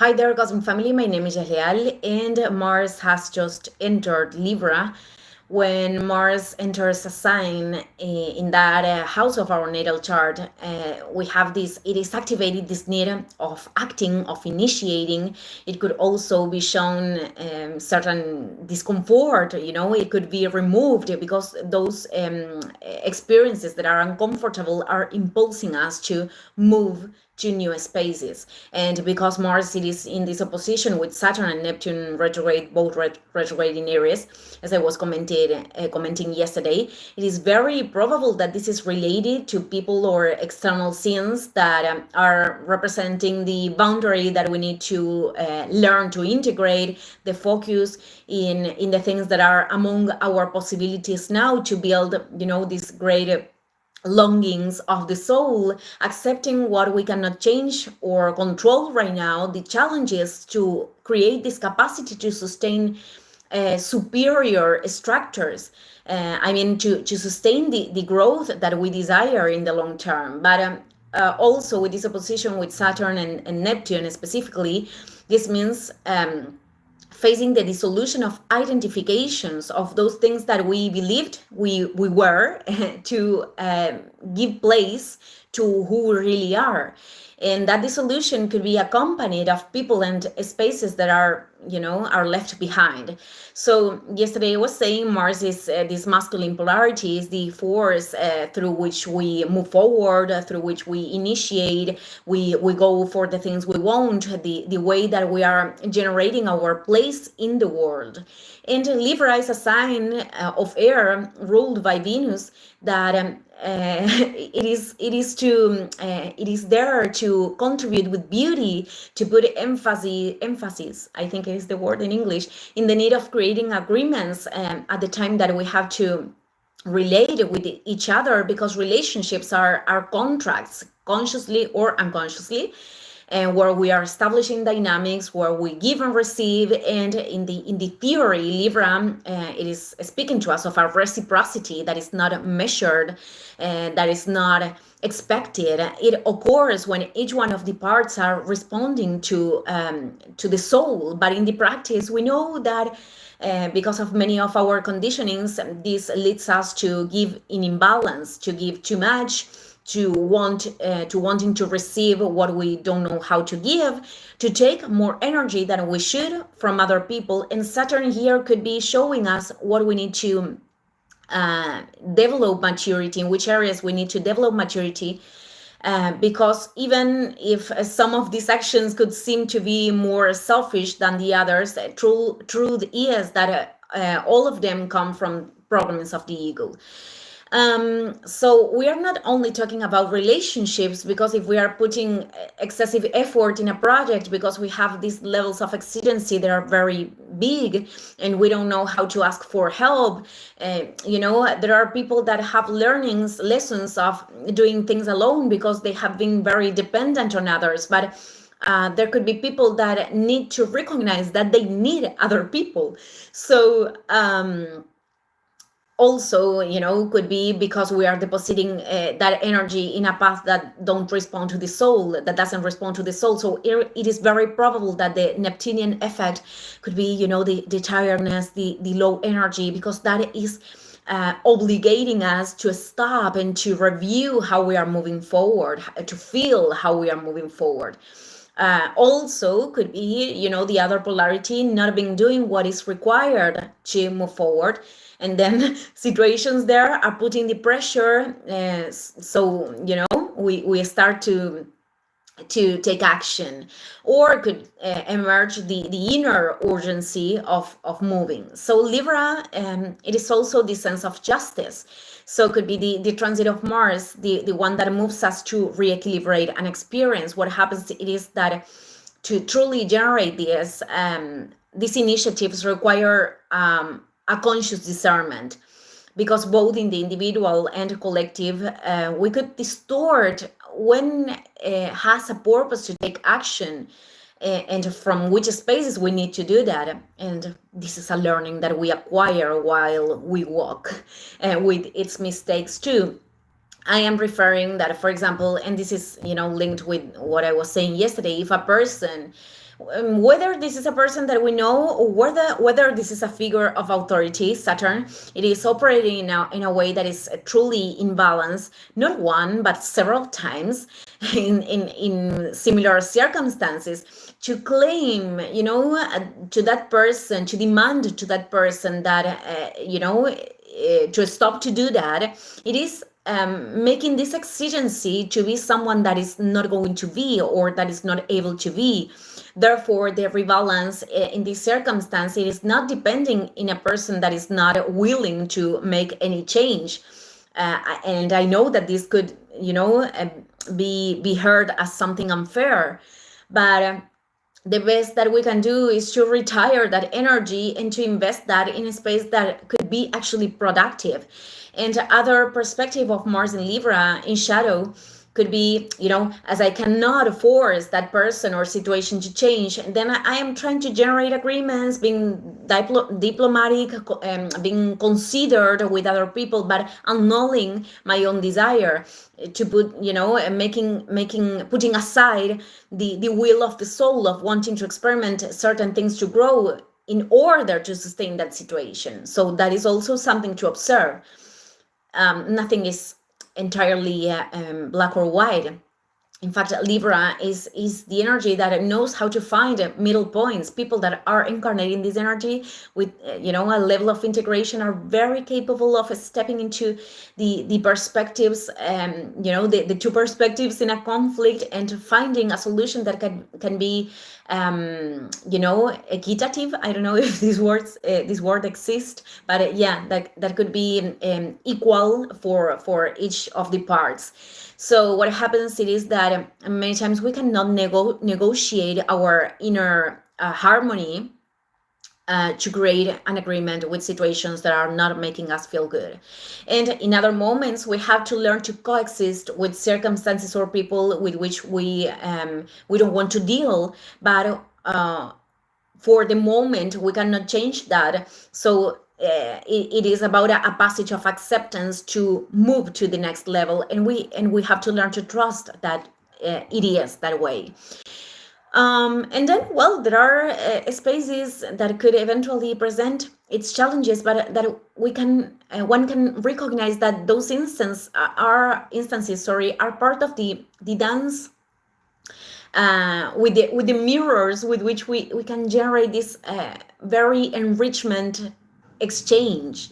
Hi there, Cosmic Family. My name is Jaleal, and Mars has just entered Libra. When Mars enters a sign in that house of our natal chart, we have this, it is activated this need of acting, of initiating. It could also be shown certain discomfort, it could be removed because those experiences that are uncomfortable are impulsing us to move to new spaces. And because Mars it is in this opposition with Saturn and Neptune retrograde, both retrograde in Aries, as I was commenting yesterday, it is very probable that this is related to people or external scenes that are representing the boundary that we need to learn to integrate, the focus in the things that are among our possibilities now to build, this great longings of the soul, accepting what we cannot change or control right now, the challenges to create this capacity to sustain superior structures. To sustain the growth that we desire in the long term. But also with this opposition with Saturn and Neptune specifically, this means facing the dissolution of identifications of those things that we believed we were to give place to who we really are. And that dissolution could be accompanied of people and spaces that are left behind. So yesterday I was saying Mars is this masculine polarity, is the force through which we move forward, through which we initiate, we go for the things we want, the way that we are generating our place in the world. And Libra is a sign of air ruled by Venus that it is there to contribute with beauty, to put emphasis, I think is the word in English, in the need of creating agreements at the time that we have to relate with each other, because relationships are contracts, consciously or unconsciously, and where we are establishing dynamics where we give and receive. And in the theory, Libra, it is speaking to us of our reciprocity that is not measured, that is not expected. It occurs when each one of the parts are responding to the soul. But in the practice, we know that because of many of our conditionings, this leads us to give in imbalance, to give too much, to wanting to receive what we don't know how to give, to take more energy than we should from other people. And Saturn here could be showing us what we need to develop maturity, in which areas we need to develop maturity. Because even if some of these actions could seem to be more selfish than the others, truth is that all of them come from programs of the ego. So we are not only talking about relationships, because if we are putting excessive effort in a project because we have these levels of exigency that are very big and we don't know how to ask for help, there are people that have lessons of doing things alone because they have been very dependent on others. But there could be people that need to recognize that they need other people. So also, could be because we are depositing that energy in a path that don't respond to the soul, that doesn't respond to the soul. So it is very probable that the Neptunian effect could be, the tiredness, the low energy, because that is obligating us to stop and to review how we are moving forward, to feel how we are moving forward. Also could be, the other polarity, not being doing what is required to move forward. And then situations there are putting the pressure. So, we start to take action, or could emerge the inner urgency of moving. So Libra, it is also the sense of justice. So it could be the transit of Mars, the one that moves us to reequilibrate an experience. What happens it is that to truly generate these initiatives require a conscious discernment, because both in the individual and collective, we could distort when it has a purpose to take action, and from which spaces we need to do that. And this is a learning that we acquire while we walk, with its mistakes too. I am referring that, for example, and this is, linked with what I was saying yesterday. If a person, whether this is a person that we know, or whether this is a figure of authority, Saturn, it is operating in a way that is truly in balance, not one but several times in similar circumstances, to claim, to that person, to demand to that person that, to stop to do that. It is making this exigency to be someone that is not going to be, or that is not able to be. Therefore, the rebalance in this circumstance, it is not depending in a person that is not willing to make any change. And I know that this could, be heard as something unfair, but the best that we can do is to retire that energy and to invest that in a space that could be actually productive. And other perspective of Mars in Libra in shadow could be, as I cannot force that person or situation to change, then I am trying to generate agreements, being diplomatic, being considered with other people, but annulling my own desire to put, putting aside the will of the soul of wanting to experiment certain things to grow in order to sustain that situation. So that is also something to observe. Nothing is entirely black or white. In fact, Libra is the energy that knows how to find middle points. People that are incarnating this energy with a level of integration are very capable of stepping into the perspectives, the two perspectives in a conflict, and finding a solution that can be equitative. I don't know if this word exists, but yeah, that could be equal for each of the parts. So what happens, it is that many times we cannot negotiate our inner harmony to create an agreement with situations that are not making us feel good. And in other moments, we have to learn to coexist with circumstances or people with which we don't want to deal, but for the moment we cannot change that. So it is about a passage of acceptance to move to the next level, and we have to learn to trust that it is that way. And then, well, there are spaces that could eventually present its challenges, but that one can recognize that those instances are part of the dance, with the mirrors with which we can generate this very enrichment exchange,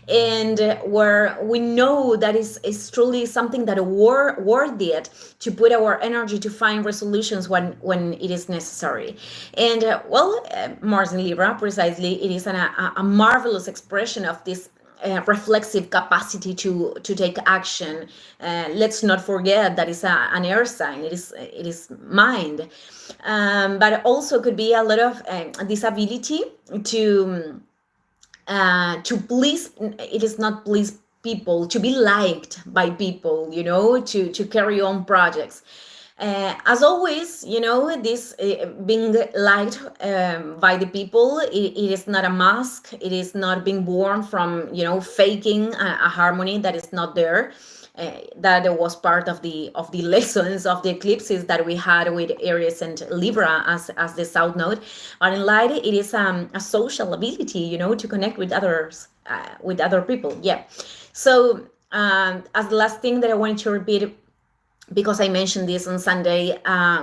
and where we know that is truly something that worth it to put our energy to find resolutions when it is necessary. And Mars in Libra, precisely, it is a marvelous expression of this reflexive capacity to take action. Let's not forget that it's an air sign. It is mind, but also could be a lot of this ability to please. It is not please people, to be liked by people, to carry on projects. As always, this being liked by the people, it is not a mask. It is not being born from, faking a harmony that is not there. That was part of the lessons of the eclipses that we had with Aries and Libra as the south node. But in light, it is a social ability, to connect with others, with other people. Yeah. So as the last thing that I wanted to repeat, because I mentioned this on Sunday,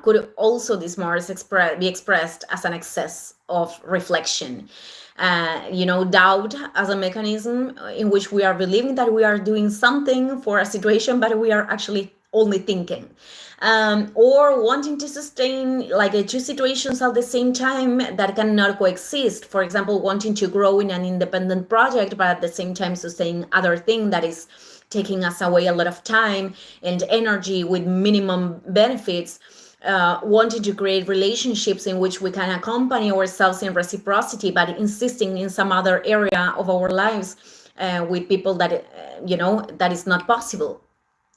could also this Mars be expressed as an excess of reflection. Doubt as a mechanism in which we are believing that we are doing something for a situation, but we are actually only thinking. Or wanting to sustain like two situations at the same time that cannot coexist. For example, wanting to grow in an independent project, but at the same time sustain other thing that is taking us away a lot of time and energy with minimum benefits. Wanting to create relationships in which we can accompany ourselves in reciprocity, but insisting in some other area of our lives with people that, that is not possible.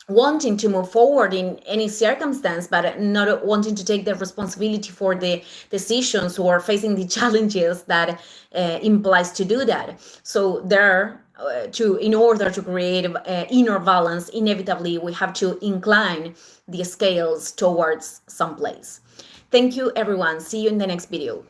Wanting to move forward in any circumstance, but not wanting to take the responsibility for the decisions or facing the challenges that implies to do that. So there in order to create inner balance, inevitably we have to incline the scales towards some place. Thank you, everyone. See you in the next video.